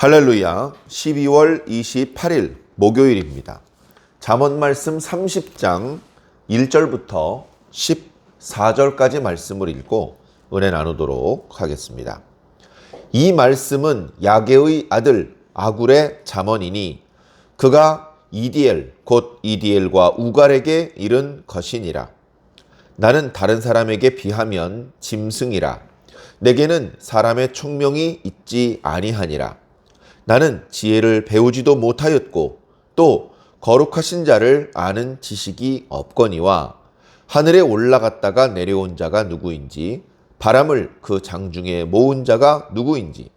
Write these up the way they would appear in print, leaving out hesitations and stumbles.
할렐루야. 12월 28일 목요일입니다. 잠언 말씀 30장 1절부터 14절까지 말씀을 읽고 은혜 나누도록 하겠습니다. 이 말씀은 야게의 아들 아굴의 잠언이니 그가 이디엘 곧 이디엘과 우갈에게 이른 것이니라. 나는 다른 사람에게 비하면 짐승이라. 내게는 사람의 총명이 있지 아니하니라. 나는 지혜를 배우지도 못하였고 또 거룩하신 자를 아는 지식이 없거니와 하늘에 올라갔다가 내려온 자가 누구인지 바람을 그 장중에 모은 자가 누구인지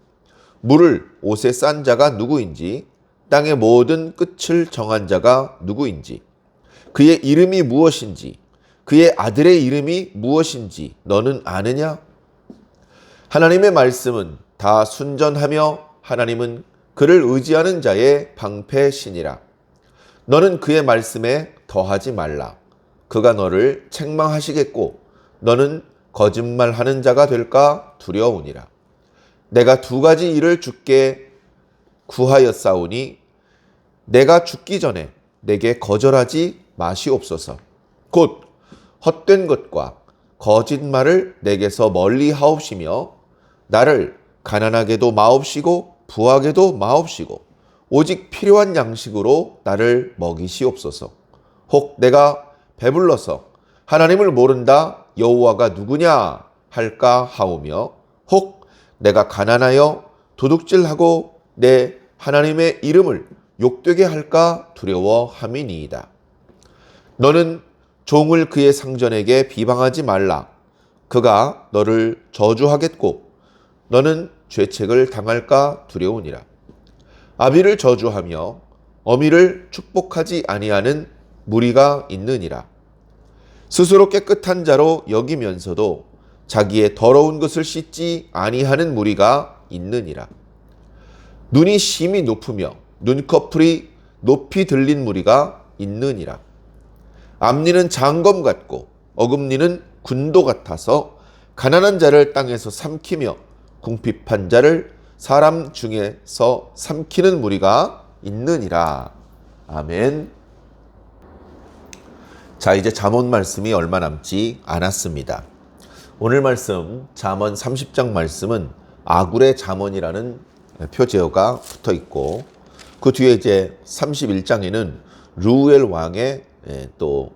물을 옷에 싼 자가 누구인지 땅의 모든 끝을 정한 자가 누구인지 그의 이름이 무엇인지 그의 아들의 이름이 무엇인지 너는 아느냐? 하나님의 말씀은 다 순전하며 하나님은 그를 의지하는 자의 방패시니라. 너는 그의 말씀에 더하지 말라. 그가 너를 책망하시겠고 너는 거짓말하는 자가 될까 두려우니라. 내가 두 가지 일을 주께 구하였사오니 내가 죽기 전에 내게 거절하지 마시옵소서. 곧 헛된 것과 거짓말을 내게서 멀리 하옵시며 나를 가난하게도 마옵시고 부하게도 마옵시고 오직 필요한 양식으로 나를 먹이시옵소서. 혹 내가 배불러서 하나님을 모른다 여호와가 누구냐 할까 하오며 혹 내가 가난하여 도둑질하고 내 하나님의 이름을 욕되게 할까 두려워함이니이다. 너는 종을 그의 상전에게 비방하지 말라. 그가 너를 저주하겠고 너는 죄책을 당할까 두려우니라. 아비를 저주하며 어미를 축복하지 아니하는 무리가 있느니라. 스스로 깨끗한 자로 여기면서도 자기의 더러운 것을 씻지 아니하는 무리가 있느니라. 눈이 심히 높으며 눈꺼풀이 높이 들린 무리가 있느니라. 앞니는 장검 같고 어금니는 군도 같아서 가난한 자를 땅에서 삼키며 궁핍한 자를 사람 중에서 삼키는 무리가 있느니라. 아멘. 자, 이제 잠언 말씀이 얼마 남지 않았습니다. 오늘 말씀 잠언 30장 말씀은 아굴의 잠언이라는 표제어가 붙어 있고 그 뒤에 이제 31장에는 르우엘 왕의 또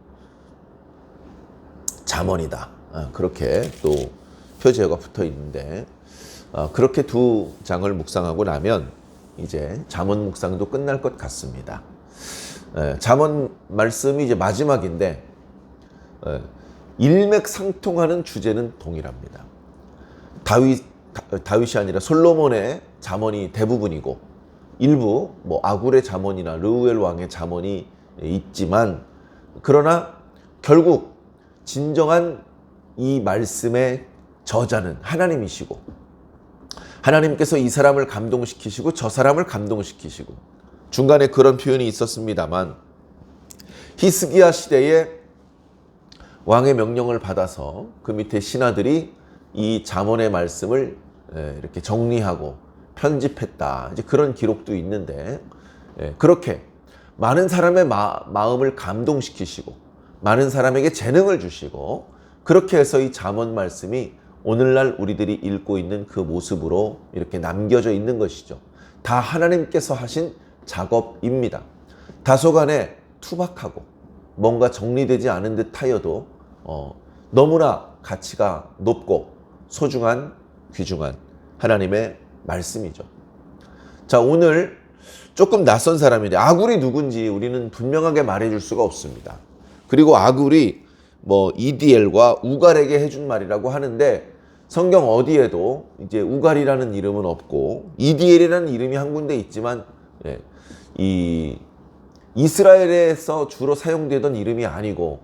잠언이다. 그렇게 또 표제어가 붙어 있는데 그렇게 두 장을 묵상하고 나면 이제 잠언 묵상도 끝날 것 같습니다. 잠언 말씀이 이제 마지막인데 일맥상통하는 주제는 동일합니다. 다윗이 아니라 솔로몬의 잠언이 대부분이고 일부 뭐 아굴의 잠언이나 르우엘 왕의 잠언이 있지만 그러나 결국 진정한 이 말씀의 저자는 하나님이시고 하나님께서 이 사람을 감동시키시고 저 사람을 감동시키시고 중간에 그런 표현이 있었습니다만 히스기야 시대에 왕의 명령을 받아서 그 밑에 신하들이 이 잠언의 말씀을 이렇게 정리하고 편집했다. 이제 그런 기록도 있는데 그렇게 많은 사람의 마음을 감동시키시고 많은 사람에게 재능을 주시고 그렇게 해서 이 잠언 말씀이 오늘날 우리들이 읽고 있는 그 모습으로 이렇게 남겨져 있는 것이죠. 다 하나님께서 하신 작업입니다. 다소간에 투박하고 뭔가 정리되지 않은 듯 하여도 너무나 가치가 높고 소중한 귀중한 하나님의 말씀이죠. 자, 오늘 조금 낯선 사람인데 아굴이 누군지 우리는 분명하게 말해줄 수가 없습니다. 그리고 아굴이 뭐 이디엘과 우갈에게 해준 말이라고 하는데 성경 어디에도 이제 우갈이라는 이름은 없고 이디엘이라는 이름이 한 군데 있지만 이 이스라엘에서 주로 사용되던 이름이 아니고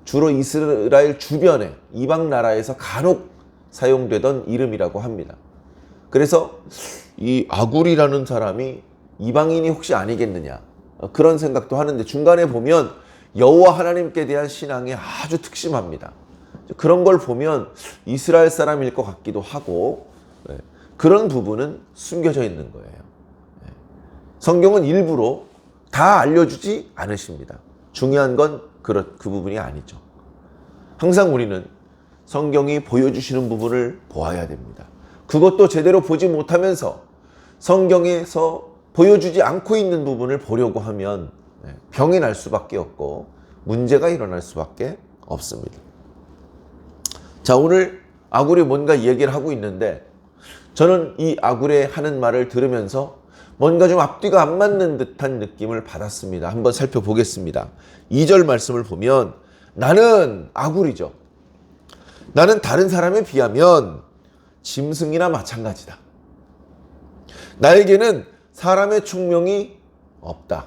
주로 이스라엘 주변에 이방 나라에서 간혹 사용되던 이름이라고 합니다. 그래서 이 아굴이라는 사람이 이방인이 혹시 아니겠느냐 그런 생각도 하는데 중간에 보면 여호와 하나님께 대한 신앙이 아주 특심합니다. 그런 걸 보면 이스라엘 사람일 것 같기도 하고 그런 부분은 숨겨져 있는 거예요. 성경은 일부러 다 알려주지 않으십니다. 중요한 건 그 부분이 아니죠. 항상 우리는 성경이 보여주시는 부분을 보아야 됩니다. 그것도 제대로 보지 못하면서 성경에서 보여주지 않고 있는 부분을 보려고 하면 병이 날 수밖에 없고 문제가 일어날 수밖에 없습니다. 자, 오늘 아굴이 뭔가 얘기를 하고 있는데 저는 이 아굴의 하는 말을 들으면서 뭔가 좀 앞뒤가 안 맞는 듯한 느낌을 받았습니다. 한번 살펴보겠습니다. 2절 말씀을 보면 나는 아굴이죠. 나는 다른 사람에 비하면 짐승이나 마찬가지다. 나에게는 사람의 총명이 없다.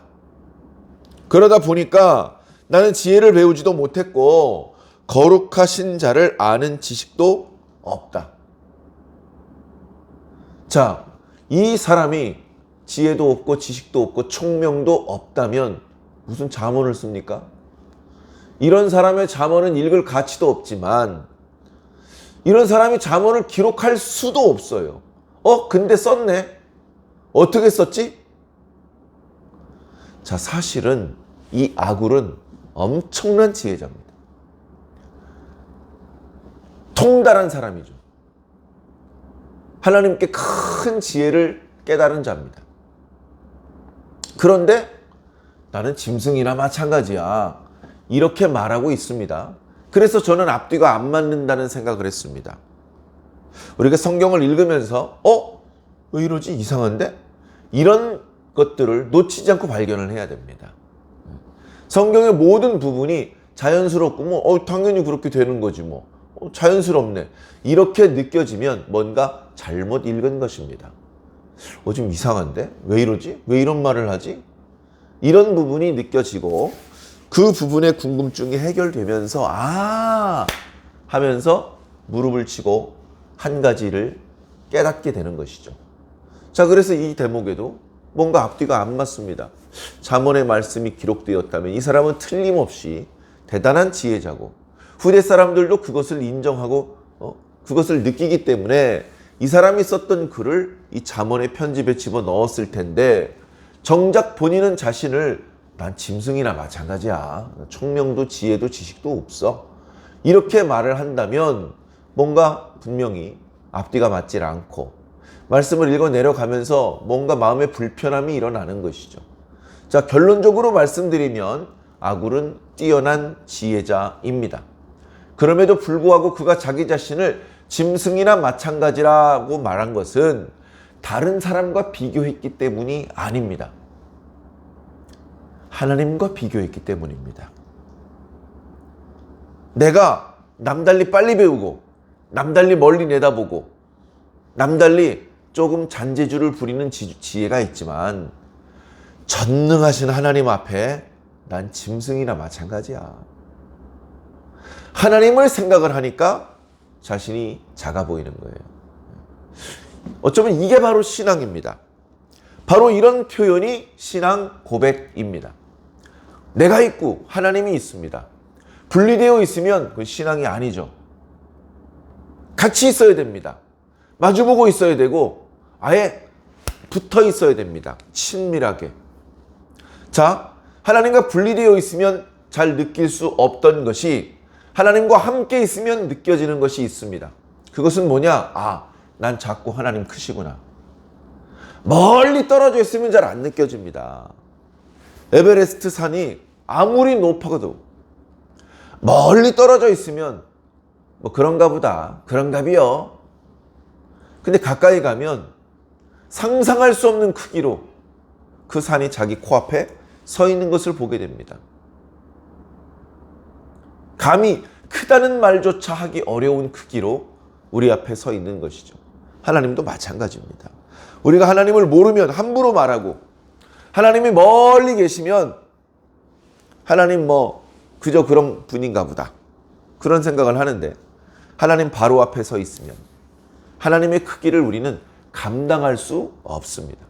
그러다 보니까 나는 지혜를 배우지도 못했고 거룩하신 자를 아는 지식도 없다. 자, 이 사람이 지혜도 없고 지식도 없고 총명도 없다면 무슨 잠언을 씁니까? 이런 사람의 잠언은 읽을 가치도 없지만 이런 사람이 잠언을 기록할 수도 없어요. 근데 썼네. 어떻게 썼지? 자, 사실은 이 아굴은 엄청난 지혜자입니다. 통달한 사람이죠. 하나님께 큰 지혜를 깨달은 자입니다. 그런데 나는 짐승이나 마찬가지야. 이렇게 말하고 있습니다. 그래서 저는 앞뒤가 안 맞는다는 생각을 했습니다. 우리가 성경을 읽으면서 왜 이러지? 이상한데? 이런 것들을 놓치지 않고 발견을 해야 됩니다. 성경의 모든 부분이 자연스럽고 당연히 그렇게 되는 거지 뭐. 자연스럽네. 이렇게 느껴지면 뭔가 잘못 읽은 것입니다. 좀 이상한데? 왜 이러지? 왜 이런 말을 하지? 이런 부분이 느껴지고 그 부분의 궁금증이 해결되면서 하면서 무릎을 치고 한 가지를 깨닫게 되는 것이죠. 자, 그래서 이 대목에도 뭔가 앞뒤가 안 맞습니다. 잠언의 말씀이 기록되었다면 이 사람은 틀림없이 대단한 지혜자고 후대 사람들도 그것을 인정하고 그것을 느끼기 때문에 이 사람이 썼던 글을 이 잠언의 편집에 집어넣었을 텐데 정작 본인은 자신을 난 짐승이나 마찬가지야. 총명도 지혜도 지식도 없어. 이렇게 말을 한다면 뭔가 분명히 앞뒤가 맞질 않고 말씀을 읽어 내려가면서 뭔가 마음의 불편함이 일어나는 것이죠. 자, 결론적으로 말씀드리면 아굴은 뛰어난 지혜자입니다. 그럼에도 불구하고 그가 자기 자신을 짐승이나 마찬가지라고 말한 것은 다른 사람과 비교했기 때문이 아닙니다. 하나님과 비교했기 때문입니다. 내가 남달리 빨리 배우고 남달리 멀리 내다보고 남달리 조금 잔재주를 부리는 지혜가 있지만 전능하신 하나님 앞에 난 짐승이나 마찬가지야. 하나님을 생각을 하니까 자신이 작아 보이는 거예요. 어쩌면 이게 바로 신앙입니다. 바로 이런 표현이 신앙 고백입니다. 내가 있고 하나님이 있습니다. 분리되어 있으면 그건 신앙이 아니죠. 같이 있어야 됩니다. 마주보고 있어야 되고 아예 붙어 있어야 됩니다. 친밀하게. 자, 하나님과 분리되어 있으면 잘 느낄 수 없던 것이 하나님과 함께 있으면 느껴지는 것이 있습니다. 그것은 뭐냐? 난 작고 하나님 크시구나. 멀리 떨어져 있으면 잘 안 느껴집니다. 에베레스트 산이 아무리 높아도 멀리 떨어져 있으면 그런가 보다. 그런가비요. 근데 가까이 가면 상상할 수 없는 크기로 그 산이 자기 코앞에 서 있는 것을 보게 됩니다. 감히 크다는 말조차 하기 어려운 크기로 우리 앞에 서 있는 것이죠. 하나님도 마찬가지입니다. 우리가 하나님을 모르면 함부로 말하고 하나님이 멀리 계시면 하나님 그저 그런 분인가 보다. 그런 생각을 하는데 하나님 바로 앞에 서 있으면 하나님의 크기를 우리는 감당할 수 없습니다.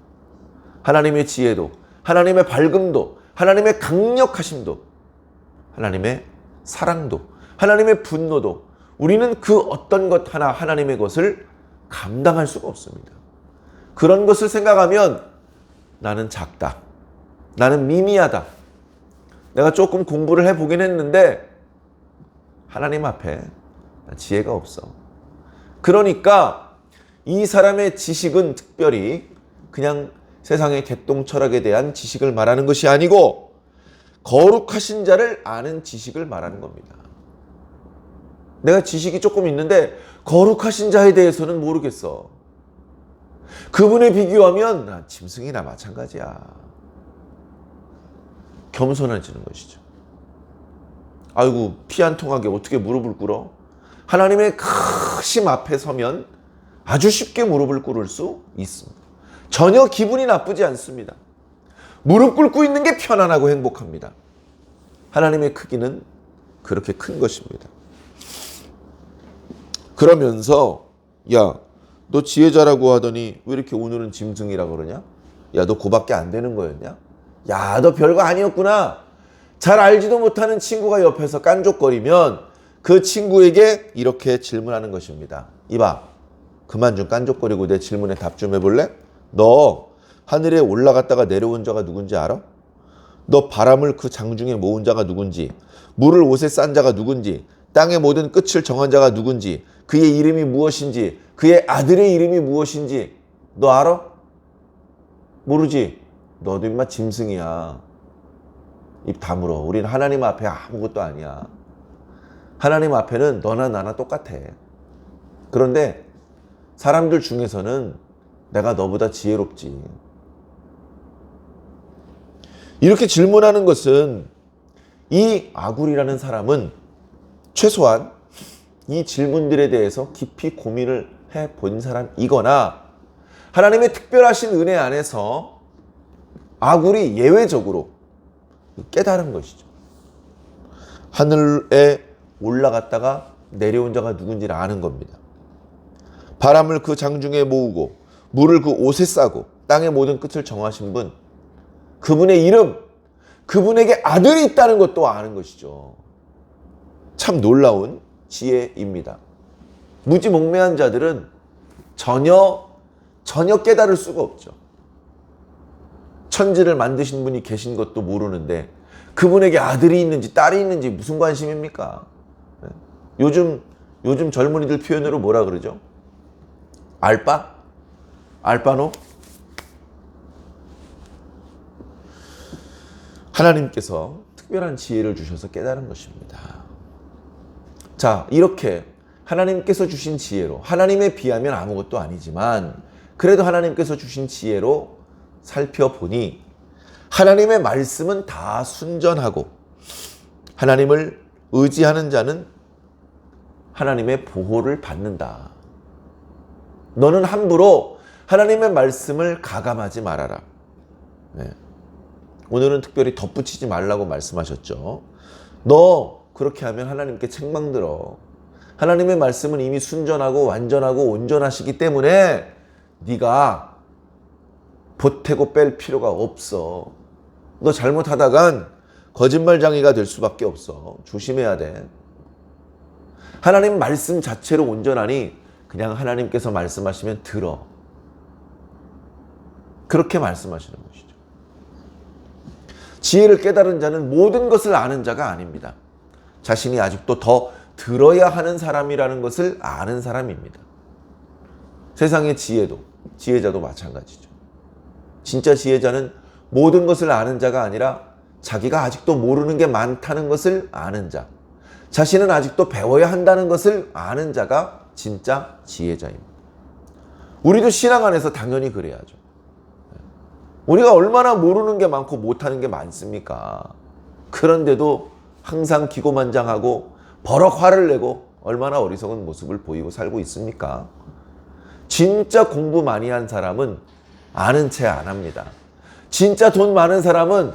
하나님의 지혜도, 하나님의 밝음도, 하나님의 강력하심도, 하나님의 사랑도, 하나님의 분노도 우리는 그 어떤 것 하나 하나님의 것을 감당할 수가 없습니다. 그런 것을 생각하면 나는 작다. 나는 미미하다. 내가 조금 공부를 해보긴 했는데 하나님 앞에 지혜가 없어. 그러니까 이 사람의 지식은 특별히 그냥 세상의 개똥 철학에 대한 지식을 말하는 것이 아니고 거룩하신 자를 아는 지식을 말하는 겁니다. 내가 지식이 조금 있는데 거룩하신 자에 대해서는 모르겠어. 그분에 비교하면 난 짐승이나 마찬가지야. 겸손해지는 것이죠. 아이고, 피 한 통하게 어떻게 무릎을 꿇어? 하나님의 크심 앞에 서면 아주 쉽게 무릎을 꿇을 수 있습니다. 전혀 기분이 나쁘지 않습니다. 무릎 꿇고 있는 게 편안하고 행복합니다. 하나님의 크기는 그렇게 큰 것입니다. 그러면서 야, 너 지혜자라고 하더니 왜 이렇게 오늘은 짐승이라고 그러냐? 야, 너 그밖에 안 되는 거였냐? 야, 너 별거 아니었구나. 잘 알지도 못하는 친구가 옆에서 깐족거리면 그 친구에게 이렇게 질문하는 것입니다. 이봐, 그만 좀 깐족거리고 내 질문에 답 좀 해볼래? 너 하늘에 올라갔다가 내려온 자가 누군지 알아? 너 바람을 그 장중에 모은 자가 누군지, 물을 옷에 싼 자가 누군지, 땅의 모든 끝을 정한 자가 누군지, 그의 이름이 무엇인지, 그의 아들의 이름이 무엇인지 너 알아? 모르지? 너도 임마 짐승이야. 입 다물어. 우리는 하나님 앞에 아무것도 아니야. 하나님 앞에는 너나 나나 똑같아. 그런데 사람들 중에서는 내가 너보다 지혜롭지. 이렇게 질문하는 것은 이 아굴이라는 사람은 최소한 이 질문들에 대해서 깊이 고민을 해본 사람이거나 하나님의 특별하신 은혜 안에서 아굴이 예외적으로 깨달은 것이죠. 하늘에 올라갔다가 내려온 자가 누군지를 아는 겁니다. 바람을 그 장중에 모으고 물을 그 옷에 싸고 땅의 모든 끝을 정하신 분, 그분의 이름, 그분에게 아들이 있다는 것도 아는 것이죠. 참 놀라운 지혜입니다. 무지몽매한 자들은 전혀 깨달을 수가 없죠. 천지를 만드신 분이 계신 것도 모르는데 그분에게 아들이 있는지 딸이 있는지 무슨 관심입니까? 요즘 젊은이들 표현으로 뭐라 그러죠? 알바? 알바노? 하나님께서 특별한 지혜를 주셔서 깨달은 것입니다. 자, 이렇게 하나님께서 주신 지혜로, 하나님에 비하면 아무것도 아니지만 그래도 하나님께서 주신 지혜로 살펴보니 하나님의 말씀은 다 순전하고 하나님을 의지하는 자는 하나님의 보호를 받는다. 너는 함부로 하나님의 말씀을 가감하지 말아라. 네. 오늘은 특별히 덧붙이지 말라고 말씀하셨죠. 너 그렇게 하면 하나님께 책망들어. 하나님의 말씀은 이미 순전하고 완전하고 온전하시기 때문에 네가 보태고 뺄 필요가 없어. 너 잘못하다간 거짓말장애가 될 수밖에 없어. 조심해야 돼. 하나님 말씀 자체로 온전하니 그냥 하나님께서 말씀하시면 들어. 그렇게 말씀하시는 것이죠. 지혜를 깨달은 자는 모든 것을 아는 자가 아닙니다. 자신이 아직도 더 들어야 하는 사람이라는 것을 아는 사람입니다. 세상의 지혜자도 마찬가지죠. 진짜 지혜자는 모든 것을 아는 자가 아니라 자기가 아직도 모르는 게 많다는 것을 아는 자, 자신은 아직도 배워야 한다는 것을 아는 자가 진짜 지혜자입니다. 우리도 신앙 안에서 당연히 그래야죠. 우리가 얼마나 모르는 게 많고 못하는 게 많습니까? 그런데도 항상 기고만장하고 버럭 화를 내고 얼마나 어리석은 모습을 보이고 살고 있습니까? 진짜 공부 많이 한 사람은 아는 채 안 합니다. 진짜 돈 많은 사람은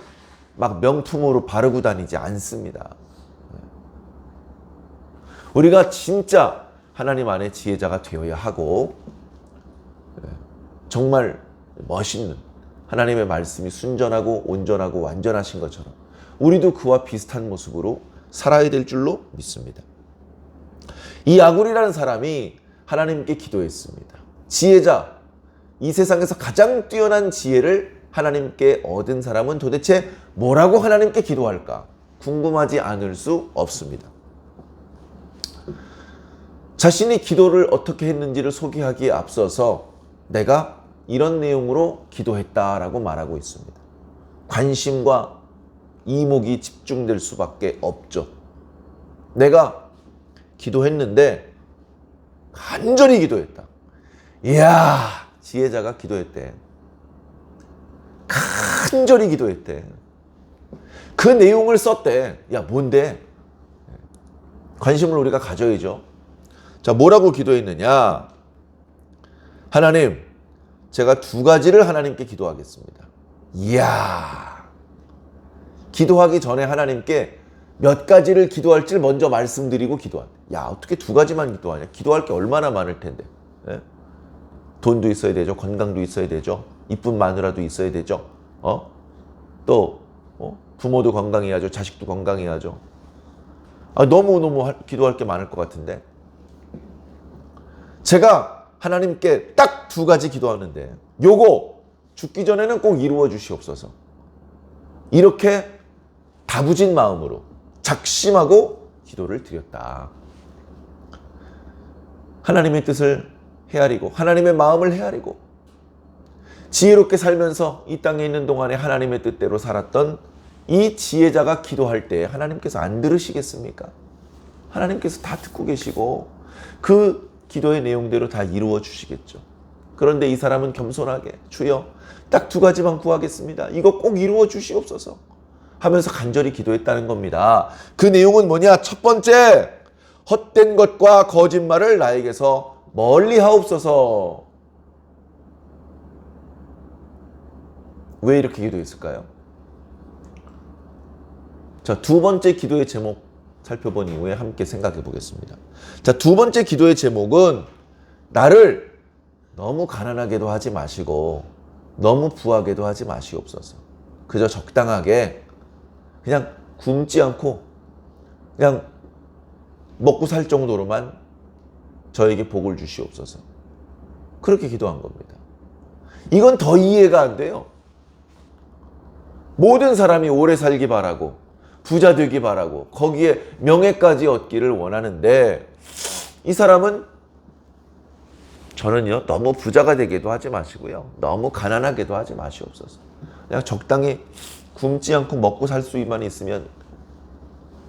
막 명품으로 바르고 다니지 않습니다. 우리가 진짜 하나님 안에 지혜자가 되어야 하고 정말 멋있는 하나님의 말씀이 순전하고 온전하고 완전하신 것처럼 우리도 그와 비슷한 모습으로 살아야 될 줄로 믿습니다. 이 아굴이라는 사람이 하나님께 기도했습니다. 지혜자, 이 세상에서 가장 뛰어난 지혜를 하나님께 얻은 사람은 도대체 뭐라고 하나님께 기도할까? 궁금하지 않을 수 없습니다. 자신이 기도를 어떻게 했는지를 소개하기에 앞서서 내가 이런 내용으로 기도했다라고 말하고 있습니다. 관심과 이목이 집중될 수밖에 없죠. 내가 기도했는데 간절히 기도했다. 이야, 지혜자가 기도했대. 간절히 기도했대. 그 내용을 썼대. 야, 뭔데? 관심을 우리가 가져야죠. 자, 뭐라고 기도했느냐? 하나님, 제가 2가지를 하나님께 기도하겠습니다. 이야, 기도하기 전에 하나님께 몇 가지를 기도할지를 먼저 말씀드리고 기도한다. 야, 어떻게 2가지만 기도하냐? 기도할 게 얼마나 많을 텐데. 예? 돈도 있어야 되죠. 건강도 있어야 되죠. 이쁜 마누라도 있어야 되죠. 또 부모도 건강해야죠. 자식도 건강해야죠. 너무너무 기도할 게 많을 것 같은데. 제가 하나님께 딱 2가지 기도하는데 요거 죽기 전에는 꼭 이루어 주시옵소서. 이렇게 다부진 마음으로 작심하고 기도를 드렸다. 하나님의 뜻을 헤아리고 하나님의 마음을 헤아리고 지혜롭게 살면서 이 땅에 있는 동안에 하나님의 뜻대로 살았던 이 지혜자가 기도할 때 하나님께서 안 들으시겠습니까? 하나님께서 다 듣고 계시고 그 기도의 내용대로 다 이루어 주시겠죠. 그런데 이 사람은 겸손하게 주여 딱 2가지만 구하겠습니다. 이거 꼭 이루어 주시옵소서 하면서 간절히 기도했다는 겁니다. 그 내용은 뭐냐? 첫 번째, 헛된 것과 거짓말을 나에게서 멀리 하옵소서. 왜 이렇게 기도했을까요? 자, 2번째 기도의 제목 살펴본 이후에 함께 생각해 보겠습니다. 자, 2번째 기도의 제목은 나를 너무 가난하게도 하지 마시고 너무 부하게도 하지 마시옵소서. 그저 적당하게 그냥 굶지 않고 그냥 먹고 살 정도로만 저에게 복을 주시옵소서. 그렇게 기도한 겁니다. 이건 더 이해가 안 돼요. 모든 사람이 오래 살기 바라고 부자 되기 바라고 거기에 명예까지 얻기를 원하는데 이 사람은 저는요 너무 부자가 되게도 하지 마시고요 너무 가난하게도 하지 마시옵소서. 그냥 적당히 굶지 않고 먹고 살 수만 있으면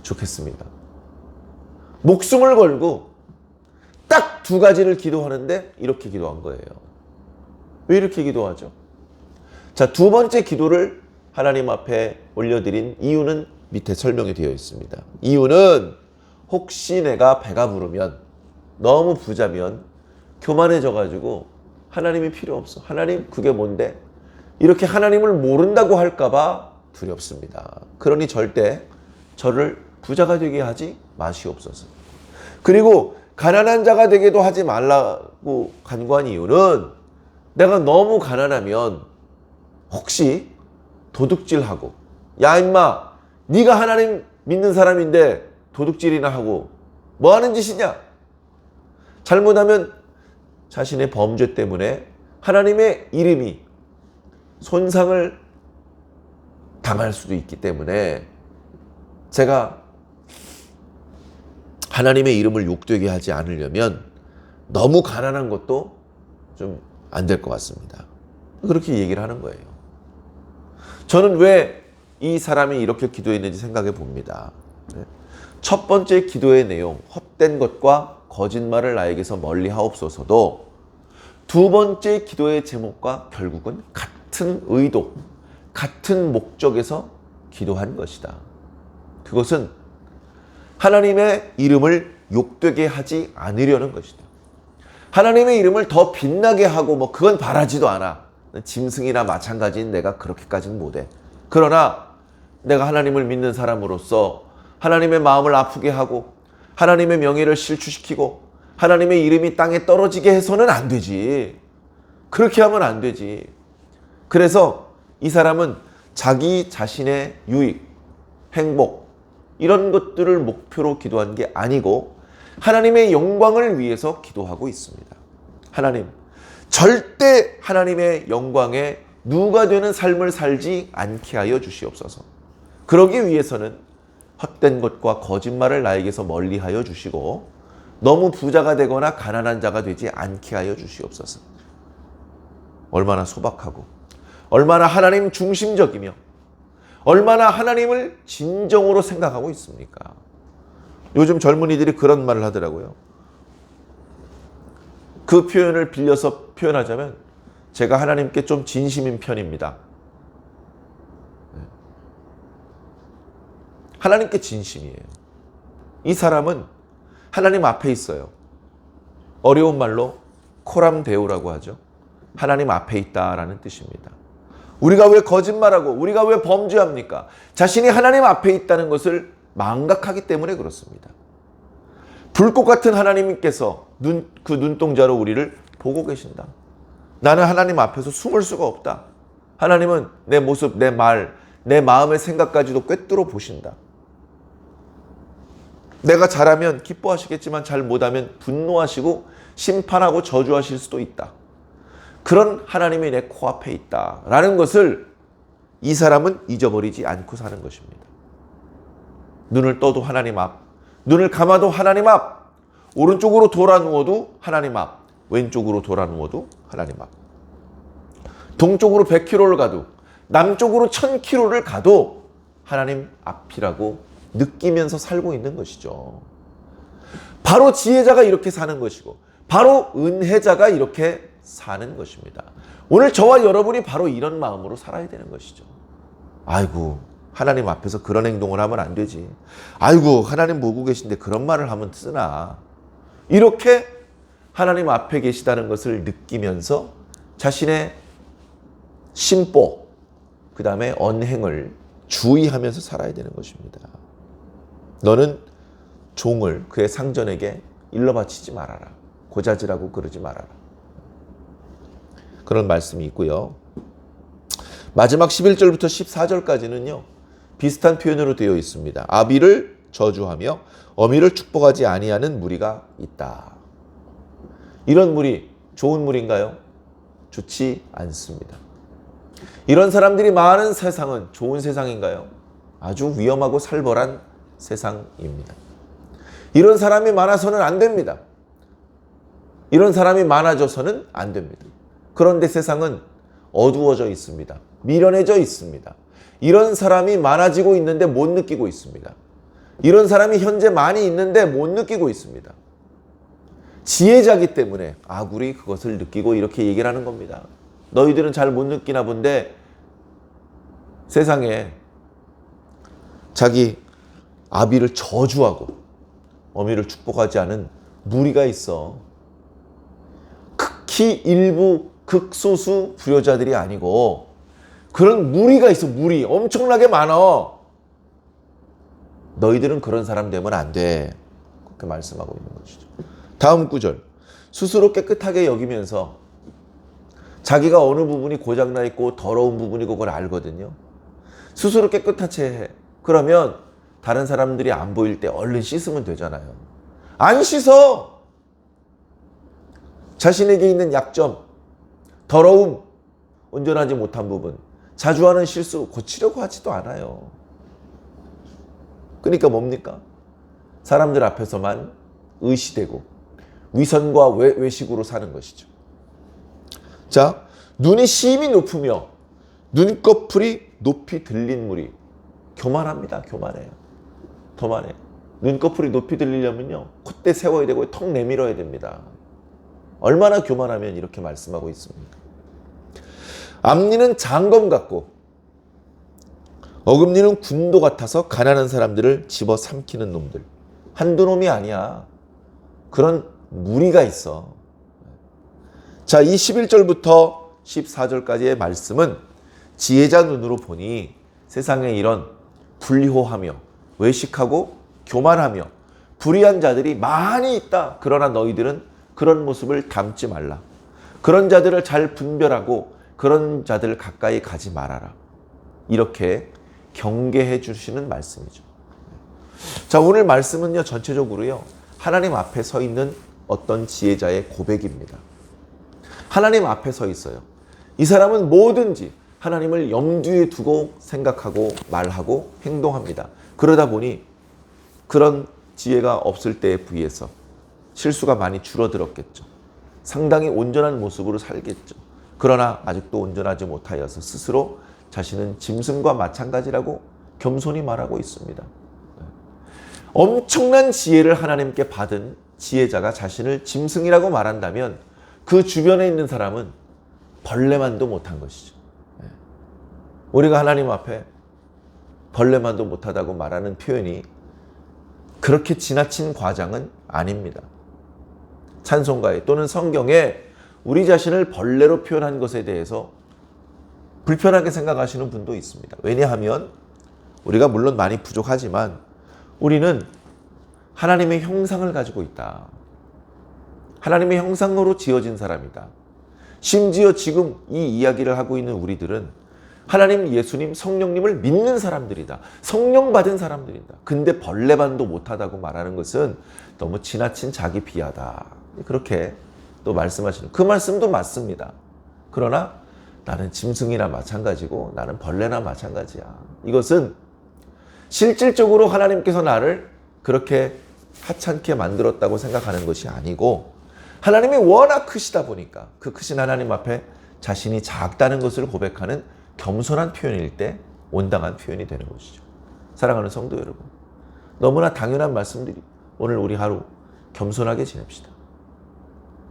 좋겠습니다. 목숨을 걸고 딱 2가지를 기도하는데 이렇게 기도한 거예요. 왜 이렇게 기도하죠? 자, 2번째 기도를 하나님 앞에 올려드린 이유는 밑에 설명이 되어 있습니다. 이유는 혹시 내가 배가 부르면 너무 부자면 교만해져가지고 하나님이 필요 없어. 하나님 그게 뭔데? 이렇게 하나님을 모른다고 할까봐 두렵습니다. 그러니 절대 저를 부자가 되게 하지 마시옵소서. 그리고 가난한 자가 되게도 하지 말라고 간구한 이유는 내가 너무 가난하면 혹시 도둑질하고 야 임마 네가 하나님 믿는 사람인데 도둑질이나 하고 뭐 하는 짓이냐? 잘못하면 자신의 범죄 때문에 하나님의 이름이 손상을 당할 수도 있기 때문에 제가 하나님의 이름을 욕되게 하지 않으려면 너무 가난한 것도 좀 안 될 것 같습니다. 그렇게 얘기를 하는 거예요. 저는 왜 이 사람이 이렇게 기도했는지 생각해 봅니다. 첫 번째 기도의 내용, 헛된 것과 거짓말을 나에게서 멀리 하옵소서도 2번째 기도의 제목과 결국은 같은 의도, 같은 목적에서 기도한 것이다. 그것은 하나님의 이름을 욕되게 하지 않으려는 것이다. 하나님의 이름을 더 빛나게 하고 그건 바라지도 않아. 짐승이나 마찬가지인 내가 그렇게까지는 못해. 그러나 내가 하나님을 믿는 사람으로서 하나님의 마음을 아프게 하고 하나님의 명예를 실추시키고 하나님의 이름이 땅에 떨어지게 해서는 안 되지. 그렇게 하면 안 되지. 그래서 이 사람은 자기 자신의 유익, 행복 이런 것들을 목표로 기도한 게 아니고 하나님의 영광을 위해서 기도하고 있습니다. 하나님, 절대 하나님의 영광에 누가 되는 삶을 살지 않게 하여 주시옵소서. 그러기 위해서는 헛된 것과 거짓말을 나에게서 멀리하여 주시고 너무 부자가 되거나 가난한 자가 되지 않게 하여 주시옵소서. 얼마나 소박하고 얼마나 하나님 중심적이며 얼마나 하나님을 진정으로 생각하고 있습니까? 요즘 젊은이들이 그런 말을 하더라고요. 그 표현을 빌려서 표현하자면 제가 하나님께 좀 진심인 편입니다. 하나님께 진심이에요. 이 사람은 하나님 앞에 있어요. 어려운 말로 코람데오라고 하죠. 하나님 앞에 있다라는 뜻입니다. 우리가 왜 거짓말하고 우리가 왜 범죄합니까? 자신이 하나님 앞에 있다는 것을 망각하기 때문에 그렇습니다. 불꽃 같은 하나님께서 그 눈동자로 우리를 보고 계신다. 나는 하나님 앞에서 숨을 수가 없다. 하나님은 내 모습, 내 말, 내 마음의 생각까지도 꿰뚫어 보신다. 내가 잘하면 기뻐하시겠지만 잘 못하면 분노하시고 심판하고 저주하실 수도 있다. 그런 하나님이 내 코앞에 있다라는 것을 이 사람은 잊어버리지 않고 사는 것입니다. 눈을 떠도 하나님 앞, 눈을 감아도 하나님 앞, 오른쪽으로 돌아 누워도 하나님 앞, 왼쪽으로 돌아 누워도 하나님 앞. 동쪽으로 100km를 가도 남쪽으로 1000km를 가도 하나님 앞이라고 느끼면서 살고 있는 것이죠. 바로 지혜자가 이렇게 사는 것이고 바로 은혜자가 이렇게 사는 것입니다. 오늘 저와 여러분이 바로 이런 마음으로 살아야 되는 것이죠. 아이고 하나님 앞에서 그런 행동을 하면 안 되지. 아이고 하나님 보고 계신데 그런 말을 하면 쓰나. 이렇게 하나님 앞에 계시다는 것을 느끼면서 자신의 심보, 그 다음에 언행을 주의하면서 살아야 되는 것입니다. 너는 종을 그의 상전에게 일러 바치지 말아라. 고자질하고 그러지 말아라. 그런 말씀이 있고요. 마지막 11절부터 14절까지는요. 비슷한 표현으로 되어 있습니다. 아비를 저주하며 어미를 축복하지 아니하는 무리가 있다. 이런 무리 좋은 무리인가요? 좋지 않습니다. 이런 사람들이 많은 세상은 좋은 세상인가요? 아주 위험하고 살벌한 세상입니다. 이런 사람이 많아서는 안 됩니다. 이런 사람이 많아져서는 안 됩니다. 그런데 세상은 어두워져 있습니다. 미련해져 있습니다. 이런 사람이 많아지고 있는데 못 느끼고 있습니다. 이런 사람이 현재 많이 있는데 못 느끼고 있습니다. 지혜자기 때문에 아굴이 그것을 느끼고 이렇게 얘기를 하는 겁니다. 너희들은 잘 못 느끼나 본데 세상에 자기 아비를 저주하고 어미를 축복하지 않은 무리가 있어. 극히 일부 극소수 불효자들이 아니고 그런 무리가 있어. 무리 엄청나게 많아. 너희들은 그런 사람 되면 안 돼. 그렇게 말씀하고 있는 것이죠. 다음 구절. 스스로 깨끗하게 여기면서 자기가 어느 부분이 고장나 있고 더러운 부분이고 그걸 알거든요. 스스로 깨끗하게 해. 그러면 다른 사람들이 안 보일 때 얼른 씻으면 되잖아요. 안 씻어. 자신에게 있는 약점, 더러움, 온전하지 못한 부분, 자주 하는 실수 고치려고 하지도 않아요. 그러니까 뭡니까? 사람들 앞에서만 의시되고 위선과 외식으로 사는 것이죠. 자, 눈이 심히 높으며 눈꺼풀이 높이 들린 무리. 교만합니다. 교만해요. 교만해요. 눈꺼풀이 높이 들리려면요. 콧대 세워야 되고 턱 내밀어야 됩니다. 얼마나 교만하면 이렇게 말씀하고 있습니까? 앞니는 장검 같고 어금니는 군도 같아서 가난한 사람들을 집어삼키는 놈들. 한두 놈이 아니야. 그런 무리가 있어. 자, 이 11절부터 14절까지의 말씀은 지혜자 눈으로 보니 세상에 이런 불효하며 외식하고 교만하며 불의한 자들이 많이 있다. 그러나 너희들은 그런 모습을 담지 말라. 그런 자들을 잘 분별하고 그런 자들 가까이 가지 말아라. 이렇게 경계해 주시는 말씀이죠. 자, 오늘 말씀은요, 전체적으로요, 하나님 앞에 서 있는 어떤 지혜자의 고백입니다. 하나님 앞에 서 있어요. 이 사람은 뭐든지 하나님을 염두에 두고 생각하고 말하고 행동합니다. 그러다 보니 그런 지혜가 없을 때에 비해서 실수가 많이 줄어들었겠죠. 상당히 온전한 모습으로 살겠죠. 그러나 아직도 온전하지 못하여서 스스로 자신은 짐승과 마찬가지라고 겸손히 말하고 있습니다. 엄청난 지혜를 하나님께 받은 지혜자가 자신을 짐승이라고 말한다면 그 주변에 있는 사람은 벌레만도 못한 것이죠. 우리가 하나님 앞에 벌레만도 못하다고 말하는 표현이 그렇게 지나친 과장은 아닙니다. 찬송가에 또는 성경에 우리 자신을 벌레로 표현한 것에 대해서 불편하게 생각하시는 분도 있습니다. 왜냐하면 우리가 물론 많이 부족하지만 우리는 하나님의 형상을 가지고 있다. 하나님의 형상으로 지어진 사람이다. 심지어 지금 이 이야기를 하고 있는 우리들은 하나님, 예수님, 성령님을 믿는 사람들이다. 성령 받은 사람들이다. 근데 벌레반도 못하다고 말하는 것은 너무 지나친 자기 비하다. 그렇게 또 말씀하시는 그 말씀도 맞습니다. 그러나 나는 짐승이나 마찬가지고 나는 벌레나 마찬가지야. 이것은 실질적으로 하나님께서 나를 그렇게 하찮게 만들었다고 생각하는 것이 아니고 하나님이 워낙 크시다 보니까 그 크신 하나님 앞에 자신이 작다는 것을 고백하는 겸손한 표현일 때 온당한 표현이 되는 것이죠. 사랑하는 성도 여러분, 너무나 당연한 말씀들이 오늘 우리 하루 겸손하게 지냅시다.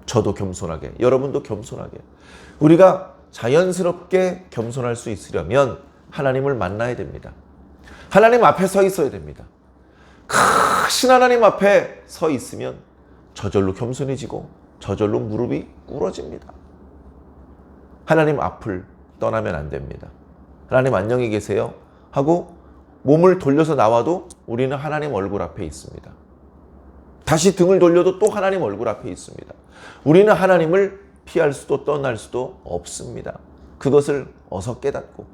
저도 겸손하게, 여러분도 겸손하게. 우리가 자연스럽게 겸손할 수 있으려면 하나님을 만나야 됩니다. 하나님 앞에 서 있어야 됩니다. 크신 하나님 앞에 서 있으면 저절로 겸손해지고 저절로 무릎이 꿇어집니다. 하나님 앞을 떠나면 안 됩니다. 하나님 안녕히 계세요 하고 몸을 돌려서 나와도 우리는 하나님 얼굴 앞에 있습니다. 다시 등을 돌려도 또 하나님 얼굴 앞에 있습니다. 우리는 하나님을 피할 수도 떠날 수도 없습니다. 그것을 어서 깨닫고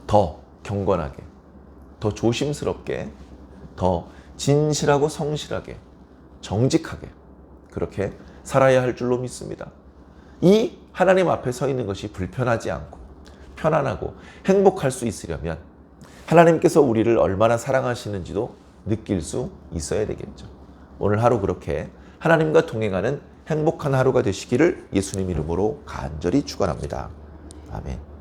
더 경건하게, 더 조심스럽게, 더 진실하고 성실하게, 정직하게 그렇게 살아야 할 줄로 믿습니다. 이 하나님 앞에 서 있는 것이 불편하지 않고 편안하고 행복할 수 있으려면 하나님께서 우리를 얼마나 사랑하시는지도 느낄 수 있어야 되겠죠. 오늘 하루 그렇게 하나님과 동행하는 행복한 하루가 되시기를 예수님 이름으로 간절히 축원합니다. 아멘.